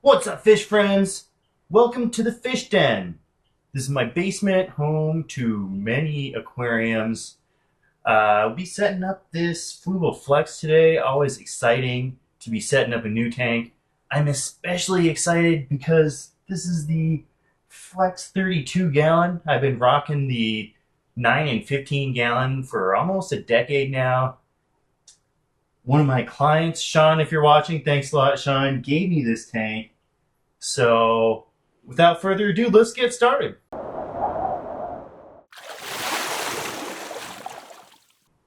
What's up, fish friends? Welcome to the fish den. This is my basement, home to many aquariums. I'll be setting up this Fluval Flex today. Always exciting to be setting up a new tank. I'm especially excited because this is the Flex 32 gallon. I've been rocking the 9 and 15 gallon for almost a decade now. One of my clients, Sean, if you're watching, thanks a lot, Sean, gave me this tank. So, without further ado, let's get started.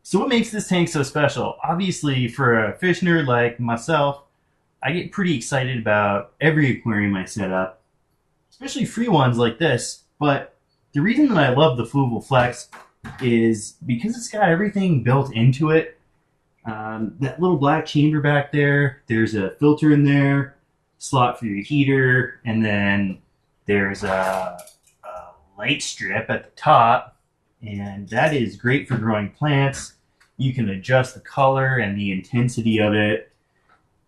So, what makes this tank so special? Obviously, for a fish nerd like myself, I get pretty excited about every aquarium I set up, especially free ones like this. But the reason that I love the Fluval Flex is because it's got everything built into it. That little black chamber back there, there's a filter in there, slot for your heater, and then there's a light strip at the top, and that is great for growing plants. You can adjust the color and the intensity of it.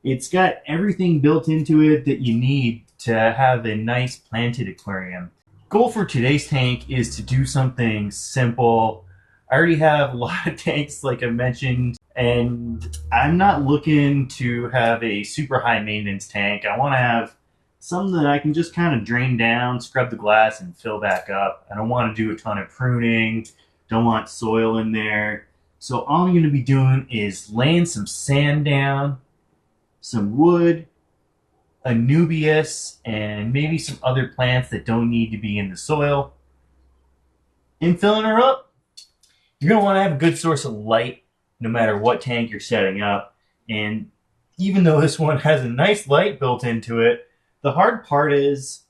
It's got everything built into it that you need to have a nice planted aquarium. Goal for today's tank is to do something simple. I already have a lot of tanks, like I mentioned, and I'm not looking to have a super high maintenance tank. I want to have some that I can just kind of drain down, scrub the glass, and fill back up. I don't want to do a ton of pruning, don't want soil in there. So all I'm going to be doing is laying some sand down, some wood, a nubius, and maybe some other plants that don't need to be in the soil, and filling her up. You're going to want to have a good source of light no matter what tank you're setting up. And even though this one has a nice light built into it, the hard part is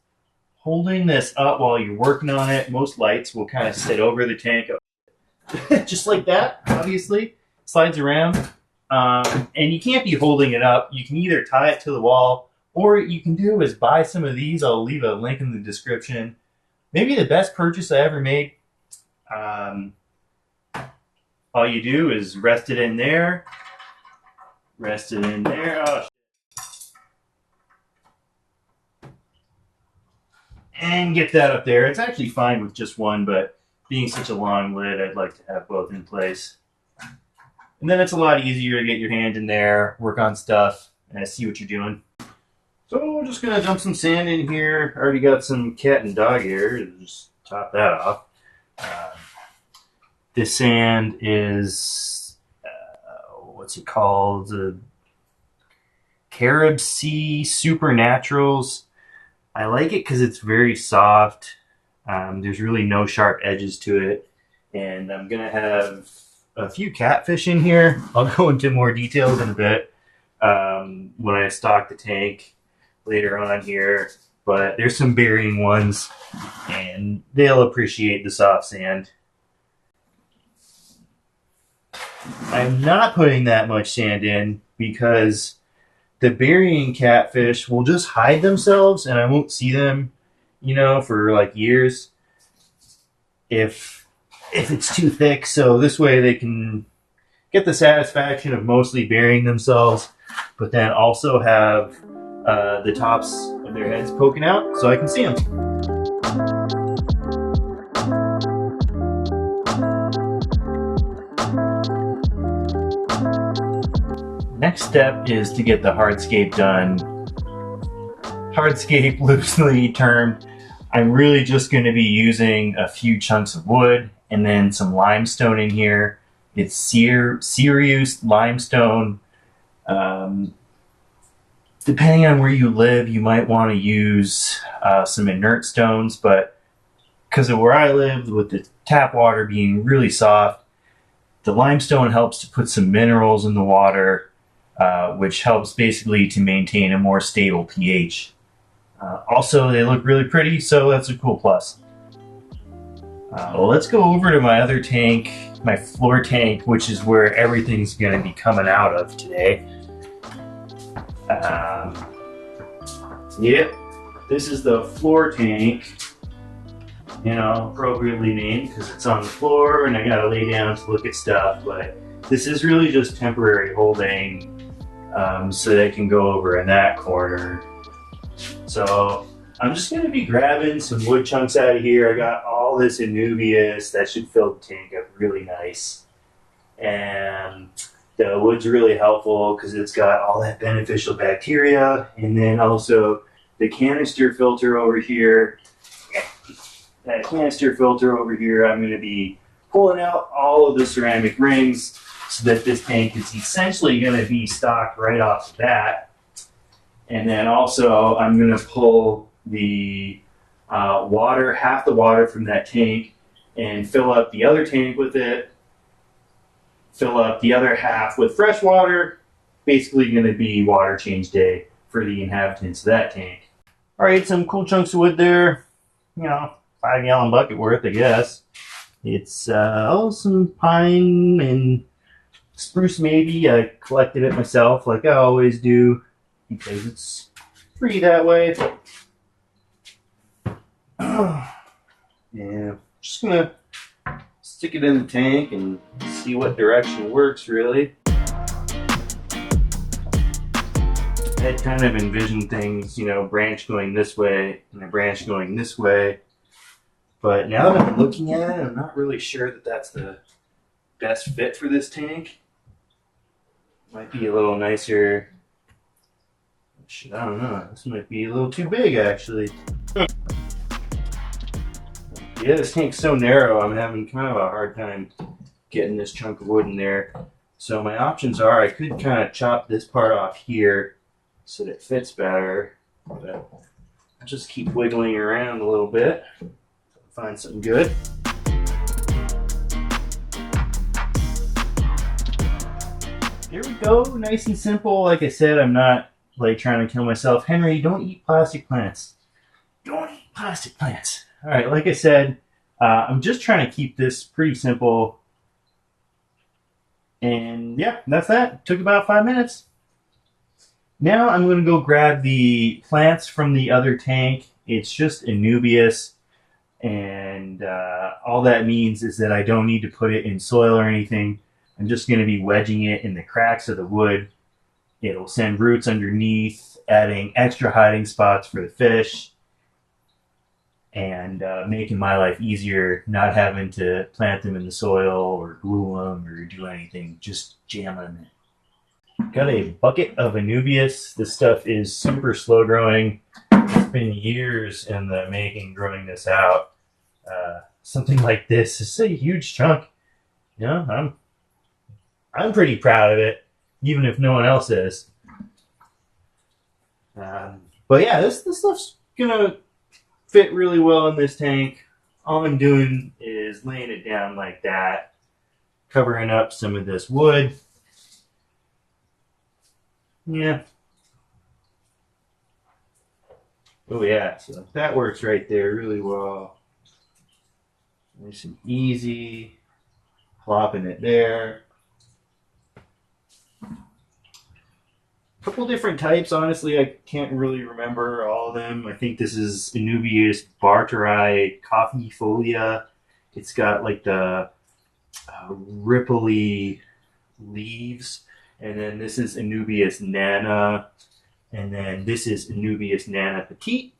holding this up while you're working on it. Most lights will kind of sit over the tank just like that, obviously. Slides around. And you can't be holding it up. You can either tie it to the wall, or what you can do is buy some of these. I'll leave a link in the description. Maybe the best purchase I ever made. All you do is rest it in there. Rest it in there. Oh, and get that up there. It's actually fine with just one, but being such a long lid, I'd like to have both in place. And then it's a lot easier to get your hand in there, work on stuff, and see what you're doing. So we're just going to dump some sand in here. I already got some cat and dog hair to just top that off. This sand is, what's it called? Carib Sea Supernaturals. I like it because it's very soft. There's really no sharp edges to it. And I'm going to have a few catfish in here. I'll go into more details in a bit when I stock the tank later on here. But there's some burying ones, and they'll appreciate the soft sand. I'm not putting that much sand in because the burying catfish will just hide themselves and I won't see them, for like years if it's too thick. So this way they can get the satisfaction of mostly burying themselves, but then also have the tops of their heads poking out so I can see them. Next step is to get the hardscape done. Hardscape, loosely termed. I'm really just going to be using a few chunks of wood and then some limestone in here. It's Sirius limestone. Depending on where you live, you might want to use some inert stones, but because of where I live, with the tap water being really soft, the limestone helps to put some minerals in the water, which helps basically to maintain a more stable pH. Also, they look really pretty, so that's a cool plus. Well, let's go over to my other tank, my floor tank, which is where everything's going to be coming out of today. Yep, this is the floor tank, appropriately named because it's on the floor and I gotta lay down to look at stuff, but this is really just temporary holding so they can go over in that corner. So I'm just going to be grabbing some wood chunks out of here. I got all this Anubias. That should fill the tank up really nice. And the wood's really helpful because it's got all that beneficial bacteria. And then also the canister filter over here. That canister filter over here, I'm going to be pulling out all of the ceramic rings so that this tank is essentially going to be stocked right off the bat. And then also I'm going to pull the water, half the water from that tank, and fill up the other tank with it. Fill up the other half with fresh water. Basically going to be water change day for the inhabitants of that tank. All right, some cool chunks of wood there. 5-gallon bucket worth, I guess. It's some pine and spruce maybe. I collected it myself like I always do because it's free that way. Yeah, just gonna stick it in the tank and see what direction works really. I had kind of envisioned things, branch going this way and a branch going this way. But now that I'm looking at it, I'm not really sure that that's the best fit for this tank. Might be a little nicer. I don't know. This might be a little too big, actually. Yeah, this tank's so narrow, I'm having kind of a hard time getting this chunk of wood in there. So my options are I could kind of chop this part off here so that it fits better. But I'll just keep wiggling around a little bit. Find something good. There we go, nice and simple. Like I said, I'm not trying to kill myself. Henry, don't eat plastic plants. Don't eat plastic plants. All right, like I said, I'm just trying to keep this pretty simple. And yeah, that's that. It took about 5 minutes. Now I'm going to go grab the plants from the other tank. It's just Anubias. And all that means is that I don't need to put it in soil or anything. I'm just going to be wedging it in the cracks of the wood. It'll send roots underneath, adding extra hiding spots for the fish, and making my life easier, not having to plant them in the soil or glue them or do anything, just jam them in. Got a bucket of Anubias. This stuff is super slow growing. It's been years in the making growing this out. Something like this is a huge chunk. I'm pretty proud of it, even if no one else is. But yeah, this stuff's gonna fit really well in this tank. All I'm doing is laying it down like that, covering up some of this wood. Yeah. Oh yeah, so that works right there really well. Nice and easy. Plopping it there. A couple different types. Honestly, I can't really remember all of them. I think this is Anubias barteri coffeefolia. It's got like the ripply leaves. And then this is Anubias nana. And then this is Anubias nana petite.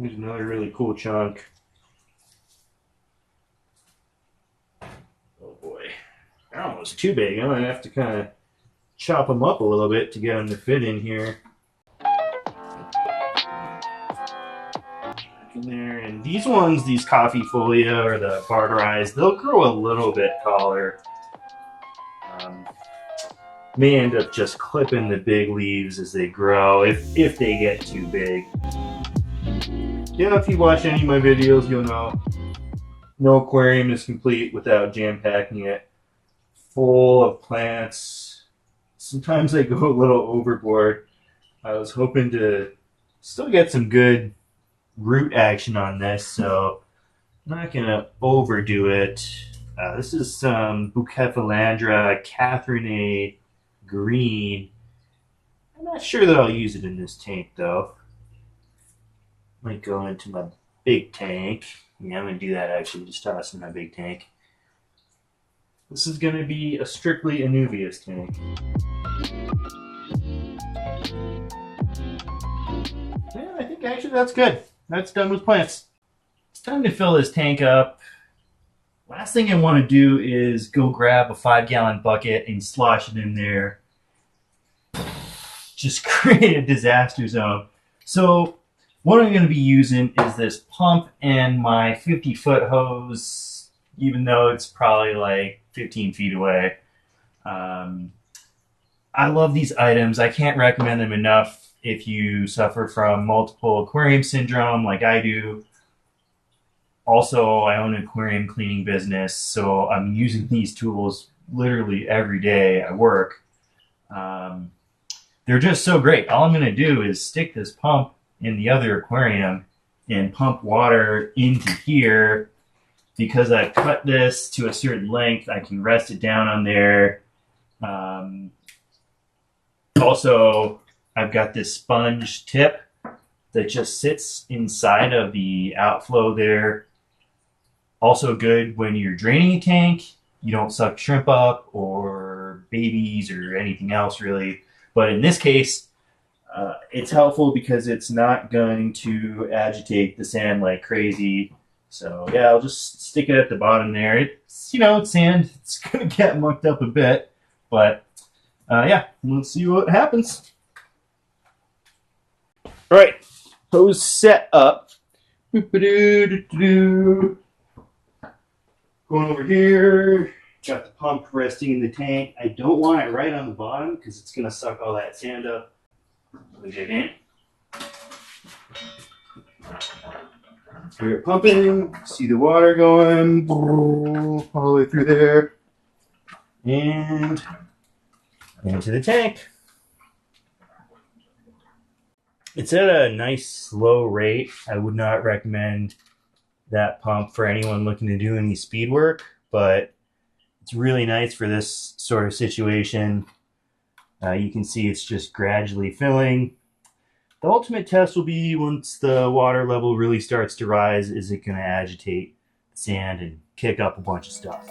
Here's another really cool chunk. Oh boy. They're almost too big. I'm going to have to kind of chop them up a little bit to get them to fit in here. In there. And these ones, these coffeefolia or the barterized, they'll grow a little bit taller. May end up just clipping the big leaves as they grow if they get too big. Yeah, if you watch any of my videos, you'll know no aquarium is complete without jam-packing it full of plants. Sometimes I go a little overboard. I was hoping to still get some good root action on this, so I'm not going to overdo it. This is some Bucephalandra Catherine green. I'm not sure that I'll use it in this tank, though. Might go into my big tank. Yeah, I'm going to do that, actually. Just toss in my big tank. This is going to be a strictly Anuvias tank. Yeah, I think actually that's good. That's done with plants. It's time to fill this tank up. Last thing I want to do is go grab a 5-gallon bucket and slosh it in there. Just create a disaster zone. So what I'm going to be using is this pump and my 50-foot hose, even though it's probably like 15 feet away. I love these items. I can't recommend them enough if you suffer from multiple aquarium syndrome like I do. Also, I own an aquarium cleaning business, so I'm using these tools literally every day at work. They're just so great. All I'm going to do is stick this pump in the other aquarium and pump water into here. Because I've cut this to a certain length, I can rest it down on there. Also, I've got this sponge tip that just sits inside of the outflow there. Also good when you're draining a tank. You don't suck shrimp up or babies or anything else really. But in this case, it's helpful because it's not going to agitate the sand like crazy. So yeah, I'll just stick it at the bottom there. It's, it's sand. It's going to get mucked up a bit. But yeah, let's see what happens. All right, hose set up. Going over here. Got the pump resting in the tank. I don't want it right on the bottom because it's going to suck all that sand up. Put it in. We're pumping. See the water going all the way through there. And into the tank. It's at a nice slow rate. I would not recommend that pump for anyone looking to do any speed work, but it's really nice for this sort of situation. You can see it's just gradually filling. The ultimate test will be once the water level really starts to rise, is it going to agitate the sand and kick up a bunch of stuff.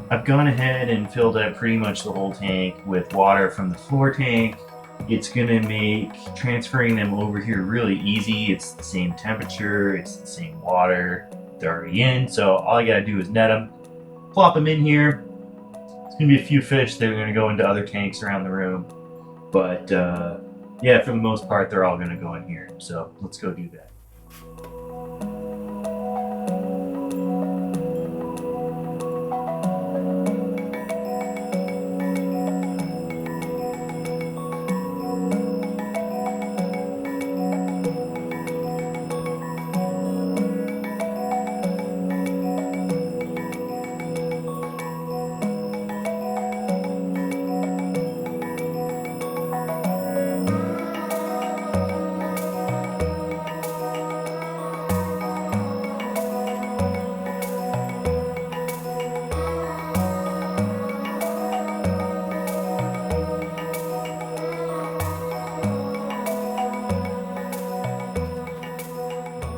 I've gone ahead and filled up pretty much the whole tank with water from the floor tank. It's going to make transferring them over here really easy. It's the same temperature, it's the same water, they're already in. So all I got to do is net them, plop them in here. It's going to be a few fish that are going to go into other tanks around the room. But yeah, for the most part, they're all going to go in here. So let's go do that.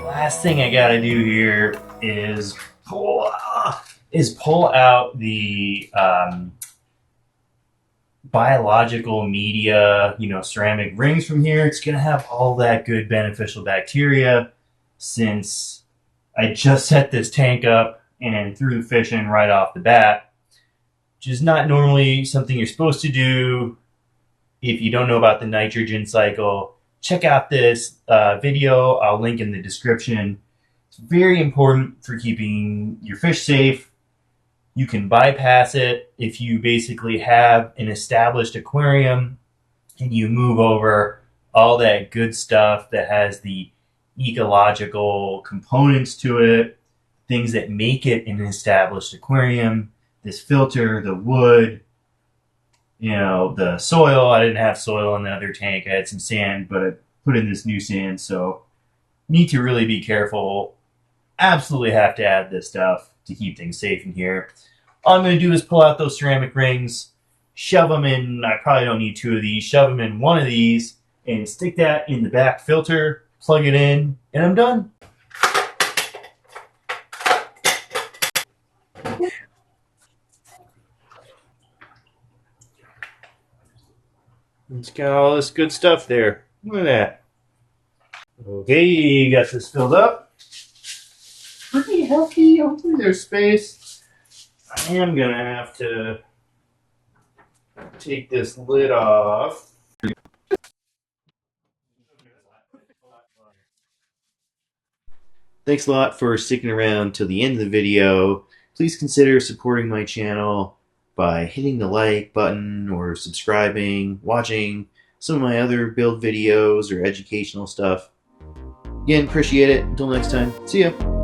Last thing I gotta do here is pull out the biological media, ceramic rings from here. It's gonna have all that good beneficial bacteria. Since I just set this tank up and threw the fish in right off the bat, which is not normally something you're supposed to do if you don't know about the nitrogen cycle. Check out this video. I'll link in the description. It's very important for keeping your fish safe. You can bypass it if you basically have an established aquarium and you move over all that good stuff that has the ecological components to it, things that make it an established aquarium, this filter, the wood, the soil. I didn't have soil in the other tank. I had some sand, but I put in this new sand. So need to really be careful Absolutely have to add this stuff to keep things safe in here. All I'm going to do is pull out those ceramic rings, shove them in. I probably don't need two of these. Shove them in one of these and stick that in the back filter, plug it in, and I'm done. It's got all this good stuff there. Look at that. Okay, got this filled up. Pretty healthy. Hopefully there's space. I am going to have to take this lid off. Thanks a lot for sticking around till the end of the video. Please consider supporting my channel by hitting the like button or subscribing, watching some of my other build videos or educational stuff. Again, appreciate it. Until next time, see ya.